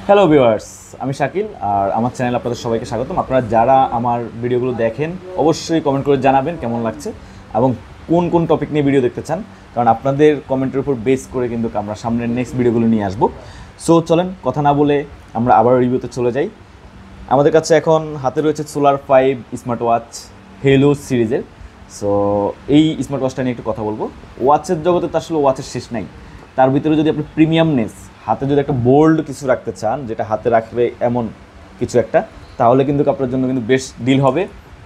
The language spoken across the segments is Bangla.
হ্যালো ভিউয়ার্স, আমি শাকিল আর আমার চ্যানেলে আপনাদের সবাইকে স্বাগতম। আপনারা যারা আমার ভিডিওগুলো দেখেন অবশ্যই কমেন্ট করে জানাবেন কেমন লাগছে এবং কোন কোন টপিক নিয়ে ভিডিও দেখতে চান, কারণ আপনাদের কমেন্টের উপর বেস করে কিন্তু আমরা সামনের নেক্সট ভিডিওগুলো নিয়ে আসবো। সো চলেন কথা না বলে আমরা আবার রিভিউতে চলে যাই। আমাদের কাছে এখন হাতে রয়েছে সোলার 5 স্মার্ট ওয়াচ হেলো সিরিজের। সো এই স্মার্ট ওয়াচটা নিয়ে একটু কথা বলবো। ওয়াচের জগতে তো আসলে ওয়াচের শেষ নাই, তার ভিতরে যদি আপনি প্রিমিয়ামনেস, হাতে যদি একটা বোল্ড কিছু রাখতে চান যেটা হাতে রাখবে এমন কিছু একটা, তাহলে কিন্তু আপনার জন্য কিন্তু বেস্ট ডিল হবে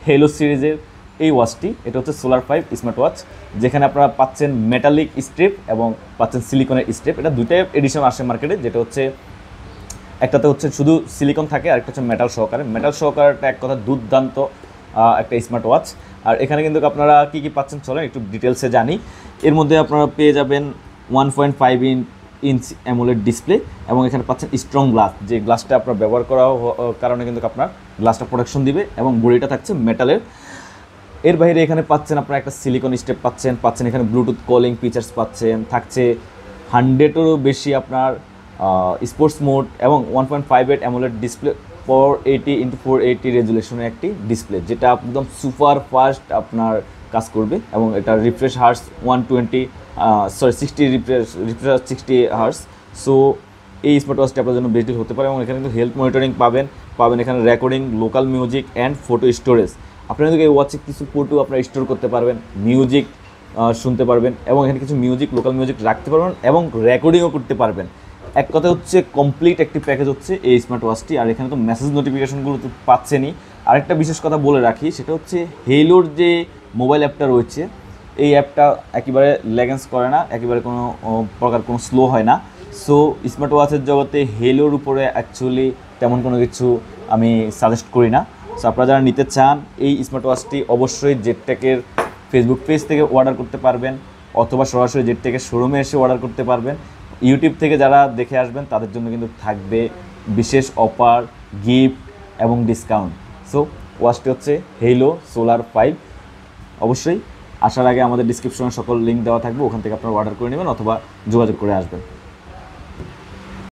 হেলো সিরিজের এই ওয়াচটি। এটা হচ্ছে সোলার 5 স্মার্ট ওয়াচ, যেখানে আপনারা পাচ্ছেন মেটালিক স্ট্রিপ এবং পাচ্ছেন সিলিকনের স্ট্রিপ। এটা দুইটাই এডিশন আসে মার্কেটে, যেটা হচ্ছে একটাতে হচ্ছে শুধু সিলিকন থাকে আর একটা হচ্ছে মেটাল সহকারে। মেটাল সহকারেটা এক কথা দুর্দান্ত একটা স্মার্ট ওয়াচ। আর এখানে কিন্তু আপনারা কী কী পাচ্ছেন চলেন একটু ডিটেলসে জানি। এর মধ্যে আপনারা পেয়ে যাবেন 1.5 ইঞ্চ অ্যামোলেড ডিসপ্লে এবং এখানে পাচ্ছেন স্ট্রং গ্লাস, যে গ্লাসটা আপনার ব্যবহার করার কারণে কিন্তু আপনার গ্লাসটা প্রোটেকশন দিবে এবং বডিটা থাকছে মেটালের। এর বাইরে এখানে পাচ্ছেন আপনারা একটা সিলিকন স্টেপ পাচ্ছেন এখানে ব্লুটুথ কলিং ফিচার্স পাচ্ছেন, থাকছে 100-এরও বেশি আপনার স্পোর্টস মোড এবং 1.58 অ্যামোলেড ডিসপ্লে 480x480 রেজুলেশনের একটি ডিসপ্লে, যেটা একদম সুপার ফাস্ট আপনার কাজ করবে এবং এটা refresh hertz 60 refresh 60 hertz. So এই স্মার্ট ওয়াচটি আপনার জন্য বেস্ট ডিল হতে পারে এবং এখানে কিন্তু হেলথ মনিটরিং পাবেন এখানে recording, local music and photo storage. আপনারা কিন্তু এই ওয়াচে কিছু ফটো আপনারা স্টোর করতে পারবেন, মিউজিক শুনতে পারবেন এবং এখানে কিছু মিউজিক, লোকাল মিউজিক রাখতে পারবেন এবং রেকর্ডিংও করতে পারবেন। এক কথা হচ্ছে কমপ্লিট একটি প্যাকেজ হচ্ছে এই স্মার্ট ওয়াচটি। আর এখানে তো মেসেজ নোটিফিকেশনগুলো তো পাচ্ছেনই। আরেকটা বিশেষ কথা বলে রাখি, সেটা হচ্ছে হেলোর যে মোবাইল অ্যাপটা রয়েছে, এই অ্যাপটা একেবারে ল্যাগেন্স করে না, একেবারে কোনো প্রকার কোনো স্লো হয় না। সো স্মার্ট ওয়াচের জগতে হেলোর উপরে অ্যাকচুয়ালি তেমন কোনো কিছু আমি সাজেস্ট করি না। সো আপনারা যারা নিতে চান এই স্মার্ট ওয়াচটি অবশ্যই জেডটেকের ফেসবুক পেজ থেকে অর্ডার করতে পারবেন অথবা সরাসরি জেডটেকের শোরুমে এসে অর্ডার করতে পারবেন। ইউটিউব থেকে যারা দেখে আসবেন তাদের জন্য কিন্তু থাকবে বিশেষ অফার, গিফট এবং ডিসকাউন্ট। সো ওয়াচটি হচ্ছে হেলো সোলার 5। অবশ্যই আসার আগে আমাদের ডিসক্রিপশনে সকল লিঙ্ক দেওয়া থাকবে, ওখান থেকে আপনারা অর্ডার করে নেবেন অথবা যোগাযোগ করে আসবেন।